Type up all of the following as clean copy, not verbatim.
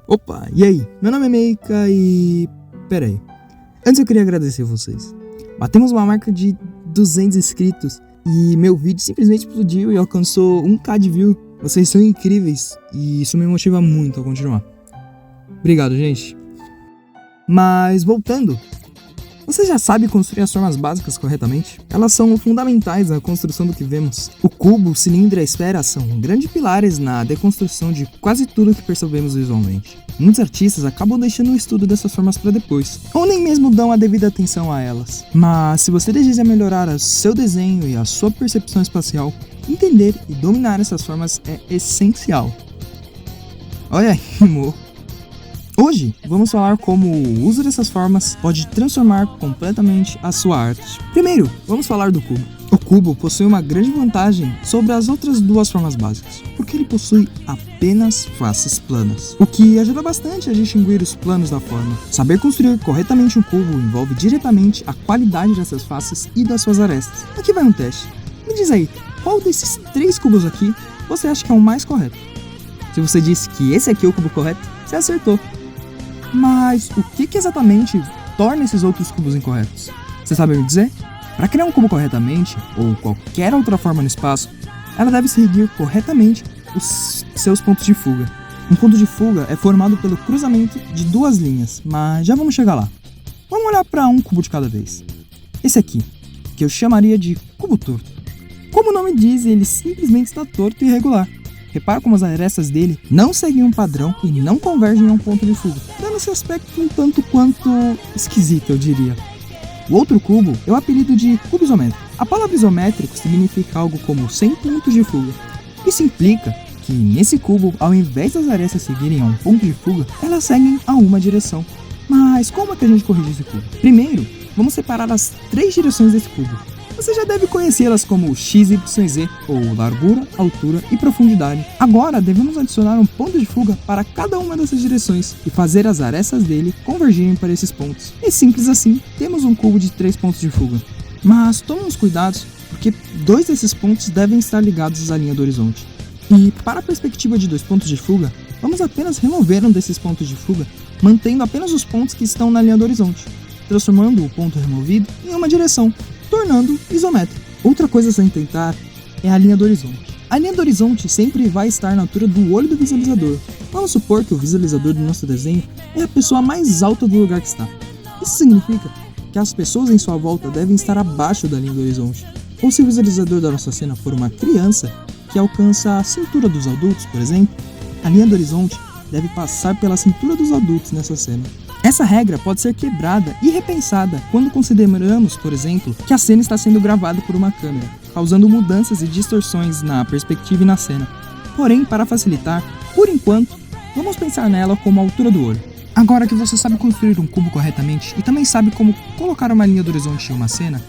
Opa, e aí? Meu nome é Meika e... Pera aí. Antes eu queria agradecer vocês. Batemos uma marca de 200 inscritos e meu vídeo simplesmente explodiu e alcançou 1k de view. Vocês são incríveis e isso me motiva muito a continuar. Obrigado, gente. Mas voltando, você já sabe construir as formas básicas corretamente? Elas são fundamentais na construção do que vemos. O cubo, o cilindro e a esfera são grandes pilares na deconstrução de quase tudo que percebemos visualmente. Muitos artistas acabam deixando o estudo dessas formas para depois, ou nem mesmo dão a devida atenção a elas. Mas se você deseja melhorar o seu desenho e a sua percepção espacial, entender e dominar essas formas é essencial. Olha aí, amor. Hoje, vamos falar como o uso dessas formas pode transformar completamente a sua arte. Primeiro, vamos falar do cubo. O cubo possui uma grande vantagem sobre as outras duas formas básicas, porque ele possui apenas faces planas, o que ajuda bastante a distinguir os planos da forma. Saber construir corretamente um cubo envolve diretamente a qualidade dessas faces e das suas arestas. Aqui vai um teste. Me diz aí, qual desses 3 cubos aqui você acha que é o mais correto? Se você disse que esse aqui é o cubo correto, você acertou. Mas o que exatamente torna esses outros cubos incorretos? Você sabe me dizer? Para criar um cubo corretamente, ou qualquer outra forma no espaço, ela deve seguir corretamente os seus pontos de fuga. Um ponto de fuga é formado pelo cruzamento de 2 linhas, mas já vamos chegar lá. Vamos olhar para um cubo de cada vez. Esse aqui, que eu chamaria de cubo torto. Como o nome diz, ele simplesmente está torto e irregular. Repara como as arestas dele não seguem um padrão e não convergem a um ponto de fuga, dando esse aspecto um tanto quanto esquisito, eu diria. O outro cubo é o apelido de cubo isométrico. A palavra isométrico significa algo como 100 pontos de fuga. Isso implica que nesse cubo, ao invés das arestas seguirem a um ponto de fuga, elas seguem a uma direção. Mas como é que a gente corrige esse cubo? Primeiro, vamos separar as 3 direções desse cubo. Você já deve conhecê-las como x, y, z, ou largura, altura e profundidade. Agora devemos adicionar um ponto de fuga para cada uma dessas direções e fazer as arestas dele convergirem para esses pontos. E simples assim, temos um cubo de 3 pontos de fuga. Mas tome uns cuidados, porque 2 desses pontos devem estar ligados à linha do horizonte. E para a perspectiva de 2 pontos de fuga, vamos apenas remover um desses pontos de fuga, mantendo apenas os pontos que estão na linha do horizonte, transformando o ponto removido em uma direção, tornando isométrico. Outra coisa a se tentar é a linha do horizonte. A linha do horizonte sempre vai estar na altura do olho do visualizador. Vamos supor que o visualizador do nosso desenho é a pessoa mais alta do lugar que está. Isso significa que as pessoas em sua volta devem estar abaixo da linha do horizonte. Ou se o visualizador da nossa cena for uma criança que alcança a cintura dos adultos, por exemplo, a linha do horizonte deve passar pela cintura dos adultos nessa cena. Essa regra pode ser quebrada e repensada quando consideramos, por exemplo, que a cena está sendo gravada por uma câmera, causando mudanças e distorções na perspectiva e na cena. Porém, para facilitar, por enquanto, vamos pensar nela como a altura do olho. Agora que você sabe construir um cubo corretamente e também sabe como colocar uma linha do horizonte em uma cena,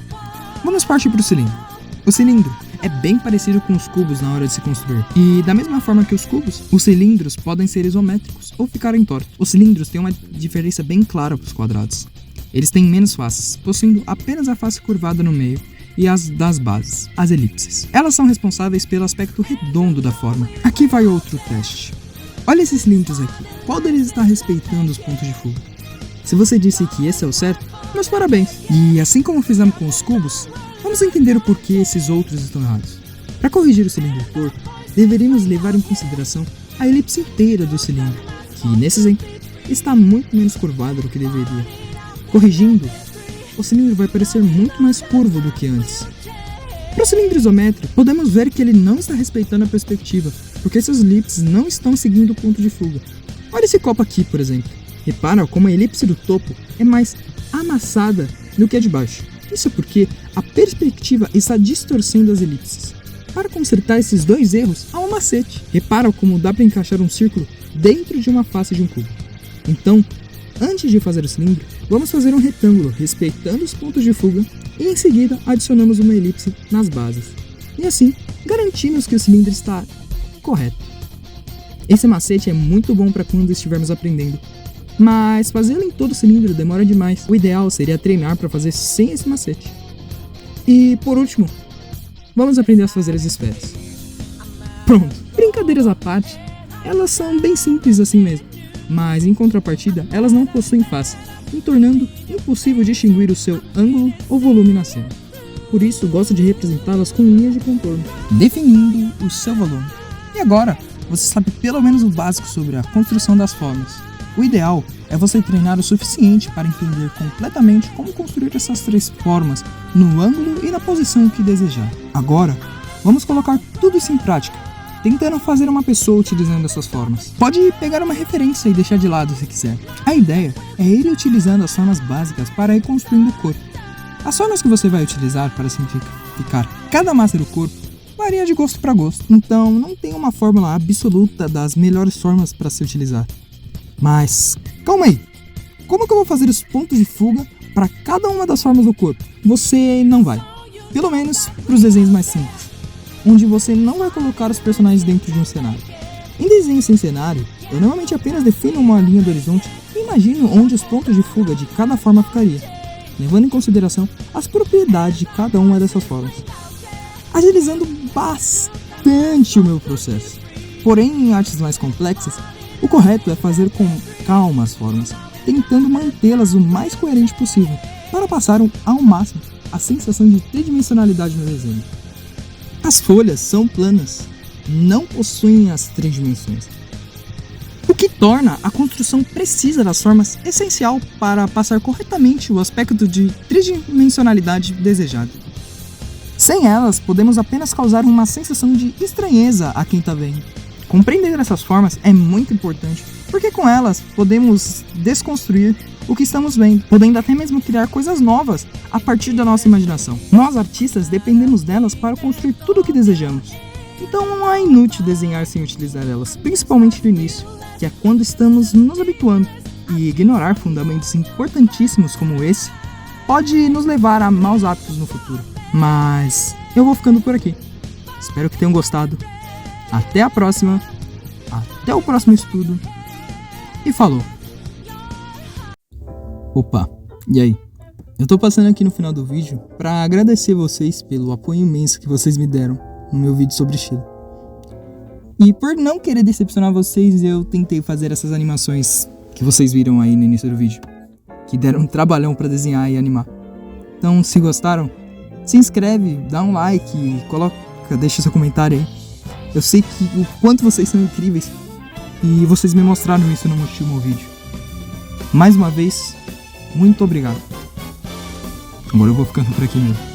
vamos partir para o cilindro. O cilindro é bem parecido com os cubos na hora de se construir. E da mesma forma que os cubos, os cilindros podem ser isométricos ou ficarem tortos. Os cilindros têm uma diferença bem clara para os quadrados. Eles têm menos faces, possuindo apenas a face curvada no meio e as das bases, as elipses. Elas são responsáveis pelo aspecto redondo da forma. Aqui vai outro teste. Olha esses cilindros aqui. Qual deles está respeitando os pontos de fuga? Se você disse que esse é o certo, meus parabéns. E assim como fizemos com os cubos, vamos entender o porquê esses outros estão errados. Para corrigir o cilindro torto, deveríamos levar em consideração a elipse inteira do cilindro, que nesse exemplo está muito menos curvada do que deveria. Corrigindo, o cilindro vai parecer muito mais curvo do que antes. Para o cilindro isométrico, podemos ver que ele não está respeitando a perspectiva, porque seus elipses não estão seguindo o ponto de fuga. Olha esse copo aqui, por exemplo. Repara como a elipse do topo é mais amassada do que a de baixo. Isso porque a perspectiva está distorcendo as elipses. Para consertar esses 2 erros, há um macete. Repara como dá para encaixar um círculo dentro de uma face de um cubo. Então, antes de fazer o cilindro, vamos fazer um retângulo respeitando os pontos de fuga e em seguida adicionamos uma elipse nas bases. E assim, garantimos que o cilindro está correto. Esse macete é muito bom para quando estivermos aprendendo, mas fazê-lo em todo o cilindro demora demais. O ideal seria treinar para fazer sem esse macete. E por último, vamos aprender a fazer as esferas. Pronto, brincadeiras à parte, elas são bem simples assim mesmo. mas em contrapartida, elas não possuem face, tornando impossível distinguir o seu ângulo ou volume na cena. Por isso, gosto de representá-las com linhas de contorno, definindo o seu volume. E agora, você sabe pelo menos o básico sobre a construção das formas. O ideal é você treinar o suficiente para entender completamente como construir essas 3 formas no ângulo e na posição que desejar. Agora, vamos colocar tudo isso em prática, tentando fazer uma pessoa utilizando essas formas. Pode pegar uma referência e deixar de lado se quiser. A ideia é ir utilizando as formas básicas para ir construindo o corpo. As formas que você vai utilizar para simplificar cada massa do corpo varia de gosto para gosto, então não tem uma fórmula absoluta das melhores formas para se utilizar. Mas calma aí, como que eu vou fazer os pontos de fuga para cada uma das formas do corpo? Você não vai, pelo menos para os desenhos mais simples, onde você não vai colocar os personagens dentro de um cenário. Em desenhos sem cenário, eu normalmente apenas defino uma linha do horizonte e imagino onde os pontos de fuga de cada forma ficaria, levando em consideração as propriedades de cada uma dessas formas, agilizando bastante o meu processo. Porém, em artes mais complexas, o correto é fazer com calma as formas, tentando mantê-las o mais coerente possível, para passar ao máximo a sensação de tridimensionalidade no desenho. As folhas são planas, não possuem as 3 dimensões, o que torna a construção precisa das formas essencial para passar corretamente o aspecto de tridimensionalidade desejado. Sem elas, podemos apenas causar uma sensação de estranheza a quem está vendo. Compreender essas formas é muito importante, porque com elas podemos desconstruir o que estamos vendo, podendo até mesmo criar coisas novas a partir da nossa imaginação. Nós, artistas, dependemos delas para construir tudo o que desejamos. Então não é inútil desenhar sem utilizar elas, principalmente no início, que é quando estamos nos habituando, e ignorar fundamentos importantíssimos como esse pode nos levar a maus hábitos no futuro. Mas eu vou ficando por aqui. Espero que tenham gostado. Até a próxima, até o próximo estudo e falou! Opa, e aí? Eu tô passando aqui no final do vídeo pra agradecer vocês pelo apoio imenso que vocês me deram no meu vídeo sobre estilo. E por não querer decepcionar vocês, eu tentei fazer essas animações que vocês viram aí no início do vídeo, que deram um trabalhão pra desenhar e animar. Então, se gostaram, se inscreve, dá um like e deixa seu comentário aí. Eu sei que o quanto vocês são incríveis e vocês me mostraram isso no último vídeo. Mais uma vez, muito obrigado. Agora eu vou ficando por aqui mesmo.